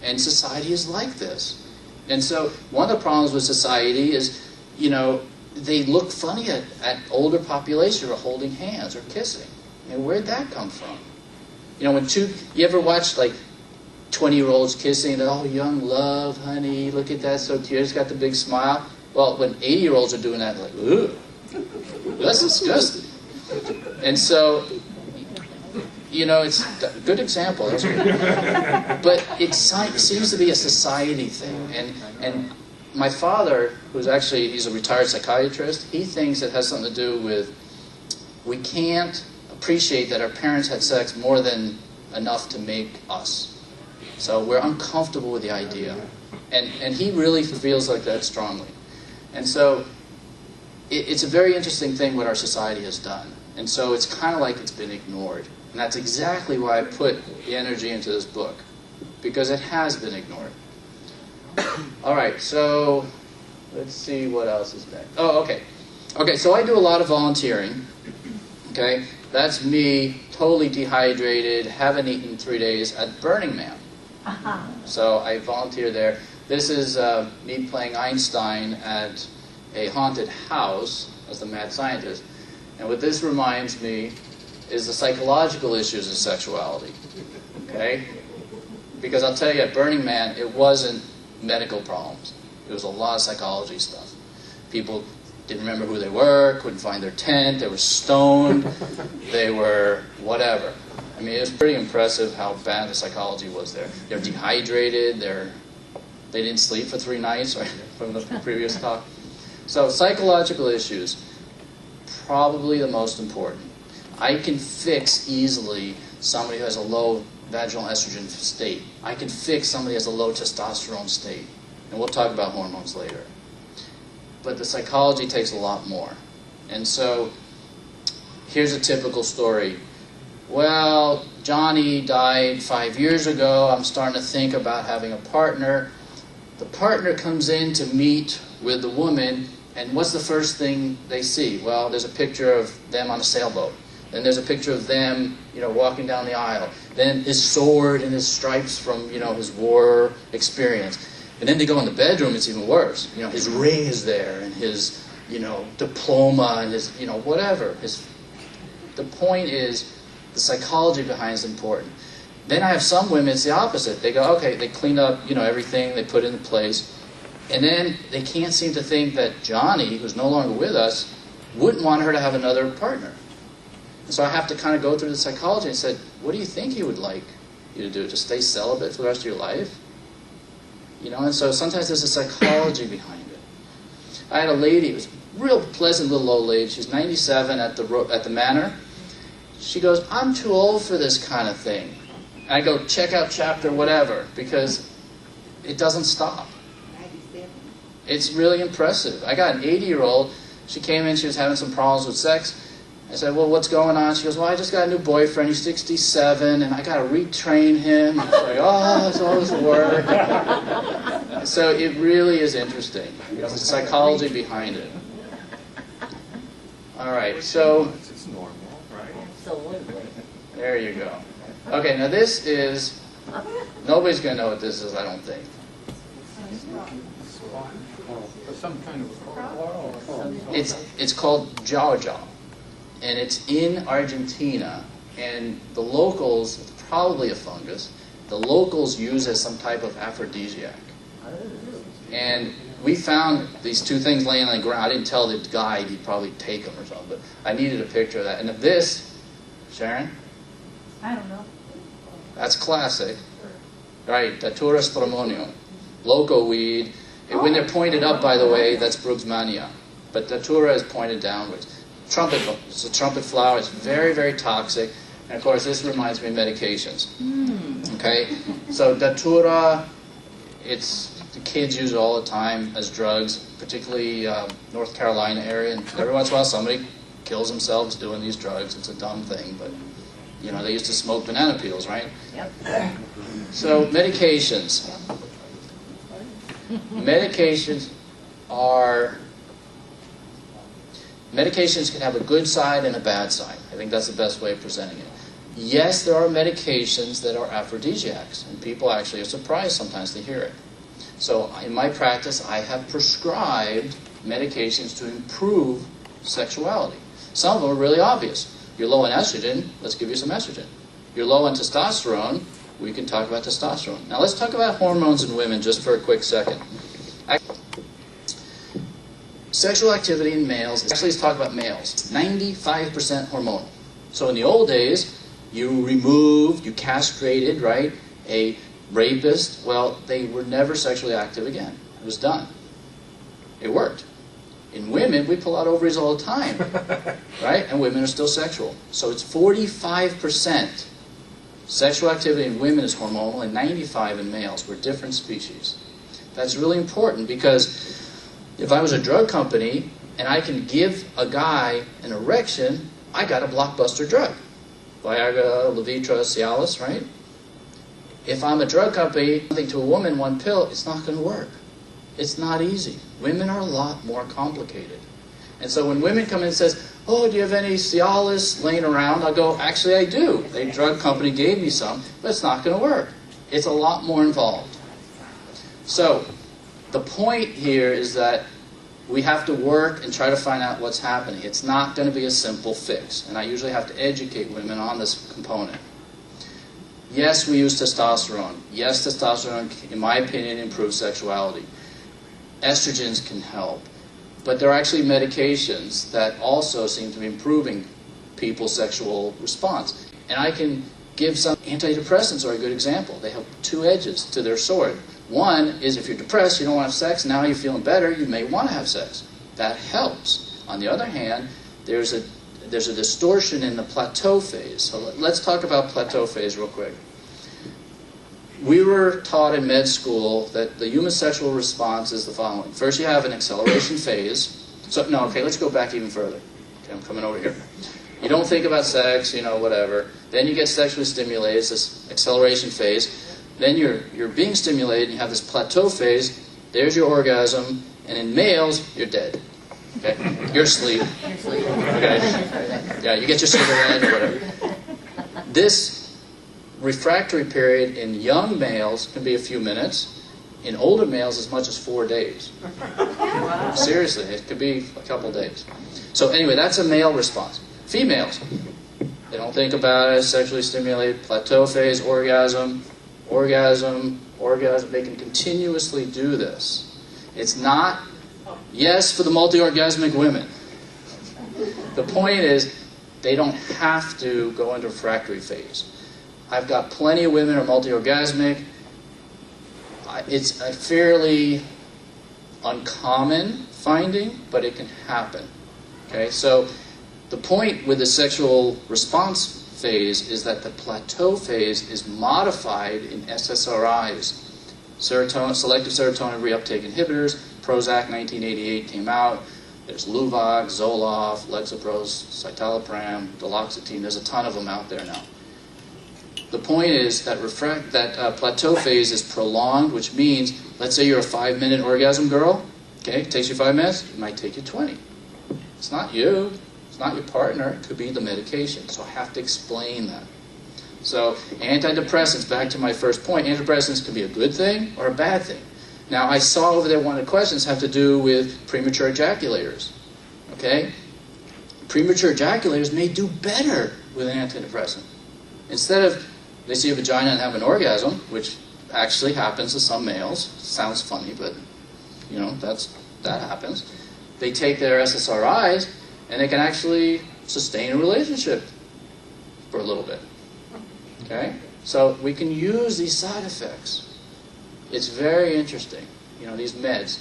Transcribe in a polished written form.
And society is like this. And so one of the problems with society is, you know, they look funny at older population who are holding hands or kissing. And where'd that come from? You know, you ever watch like 20-year-olds kissing, and oh, young love, honey, look at that, so cute, it's got the big smile. Well, when 80-year-olds are doing that, like, ugh, that's disgusting. And so, you know, it's a good example. But it seems to be a society thing. And my father, he's a retired psychiatrist, he thinks it has something to do with we can't appreciate that our parents had sex more than enough to make us. So we're uncomfortable with the idea. And he really feels like that strongly. And so it's a very interesting thing what our society has done. And so it's kind of like it's been ignored. And that's exactly why I put the energy into this book. Because it has been ignored. All right, so let's see what else is next. Oh, okay. Okay, so I do a lot of volunteering. Okay, that's me totally dehydrated, haven't eaten 3 days at Burning Man. So I volunteer there. This is me playing Einstein at a haunted house as the mad scientist. And what this reminds me is the psychological issues of sexuality. Okay? Because I'll tell you, at Burning Man, it wasn't medical problems. It was a lot of psychology stuff. People didn't remember who they were, couldn't find their tent, they were stoned, they were whatever. I mean, it was pretty impressive how bad the psychology was there. They're dehydrated, they didn't sleep for 3 nights, right, from the previous talk. So psychological issues, probably the most important. I can fix easily somebody who has a low vaginal estrogen state. I can fix somebody who has a low testosterone state. And we'll talk about hormones later. But the psychology takes a lot more. And so here's a typical story. Well, Johnny died 5 years ago. I'm starting to think about having a partner. The partner comes in to meet with the woman, and what's the first thing they see? Well, there's a picture of them on a sailboat. Then there's a picture of them, you know, walking down the aisle. Then his sword and his stripes from, you know, his war experience. And then they go in the bedroom, it's even worse. You know, his ring is there, and his, you know, diploma, and his, you know, whatever. The point is, the psychology behind it is important. Then I have some women, it's the opposite. They go, okay, they clean up, you know, everything, they put it into place. And then they can't seem to think that Johnny, who's no longer with us, wouldn't want her to have another partner. And so I have to kind of go through the psychology and say, what do you think he would like you to do? To stay celibate for the rest of your life? You know, and so sometimes there's a psychology behind it. I had a lady, it was a real pleasant little old lady. She's 97 at the manor. She goes, I'm too old for this kind of thing. And I go, check out chapter whatever, because it doesn't stop. It's really impressive. I got an 80-year-old. She came in, she was having some problems with sex. I said, well, what's going on? She goes, well, I just got a new boyfriend. He's 67, and I got to retrain him. I was like, oh, it's all this work. So it really is interesting. There's a psychology behind it. All right, so It's normal, right? Absolutely. there you go. Okay, now this is, nobody's going to know what this is, I don't think. Some kind of It's called Jaja, and it's in Argentina, and the locals, it's probably a fungus, the locals use it as some type of aphrodisiac. And we found these 2 things laying on the ground. I didn't tell the guide, he'd probably take them or something, but I needed a picture of that. And this, Sharon? I don't know. That's classic. Right, Datura stramonium, loco weed. And when they're pointed up, by the way, that's Bruxmania. But Datura is pointed downwards. It's a trumpet flower. It's very, very toxic. And of course, this reminds me of medications. Okay? So Datura, the kids use it all the time as drugs, particularly North Carolina area. And every once in a while, somebody kills themselves doing these drugs. It's a dumb thing, but, you know, they used to smoke banana peels, right? Yep. So medications. Medications can have a good side and a bad side. I think that's the best way of presenting it. Yes, there are medications that are aphrodisiacs, and people actually are surprised sometimes to hear it. So in my practice, I have prescribed medications to improve sexuality. Some of them are really obvious. You're low on estrogen, let's give you some estrogen. You're low on testosterone, we can talk about testosterone. Now let's talk about hormones in women just for a quick second. Sexual activity in males, actually let's talk about males, 95% hormonal. So in the old days, you castrated, right, a rapist. Well, they were never sexually active again. It was done. It worked. In women, we pull out ovaries all the time, right? And women are still sexual. So it's 45% sexual activity in women is hormonal and 95% in males. We're different species. That's really important because if I was a drug company and I can give a guy an erection, I got a blockbuster drug. Viagra, Levitra, Cialis, right? If I'm a drug company, something to a woman, one pill, it's not going to work. It's not easy. Women are a lot more complicated. And so when women come in and says, oh, do you have any Cialis laying around? I'll go, actually I do. The drug company gave me some, but it's not going to work. It's a lot more involved. So the point here is that we have to work and try to find out what's happening. It's not going to be a simple fix. And I usually have to educate women on this component. Yes, we use testosterone. Yes, testosterone, in my opinion, improves sexuality. Estrogens can help. But there are actually medications that also seem to be improving people's sexual response. And I can give some antidepressants are a good example. They have two edges to their sword. One is if you're depressed, you don't want to have sex, now you're feeling better, you may want to have sex. That helps. On the other hand, there's a distortion in the plateau phase. So let's talk about plateau phase real quick. We were taught in med school that the human sexual response is the following. First you have an acceleration phase. Let's go back even further. Okay, I'm coming over here. You don't think about sex, whatever. Then you get sexually stimulated, it's this acceleration phase. Then you're being stimulated, and you have this plateau phase. There's your orgasm, and in males, you're dead. Okay, you're asleep. Okay, yeah, you get your cigarette or whatever. This refractory period in young males can be a few minutes. In older males, as much as 4 days. Wow. Seriously, it could be a couple days. So anyway, that's a male response. Females, they don't think about it, sexually stimulated, plateau phase, orgasm. They can continuously do this. It's not, yes, for the multi-orgasmic women. The point is, they don't have to go into refractory phase. I've got plenty of women who are multi-orgasmic. It's a fairly uncommon finding, but it can happen. Okay, so the point with the sexual response phase is that the plateau phase is modified in SSRIs. Selective serotonin reuptake inhibitors. Prozac 1988 came out. There's Luvox, Zoloft, Lexapros, citalopram, duloxetine. There's a ton of them out there now. The point is that plateau phase is prolonged, which means, let's say you're a 5-minute orgasm girl. Okay, it takes you 5 minutes. It might take you 20. It's not you. Not your partner, it could be the medication. So I have to explain that. So antidepressants, back to my first point, antidepressants can be a good thing or a bad thing. Now I saw over there one of the questions have to do with premature ejaculators. Okay? Premature ejaculators may do better with an antidepressant. Instead of they see a vagina and have an orgasm, which actually happens to some males. Sounds funny, but that happens. They take their SSRIs and they can actually sustain a relationship for a little bit. Okay? So we can use these side effects. It's very interesting, these meds.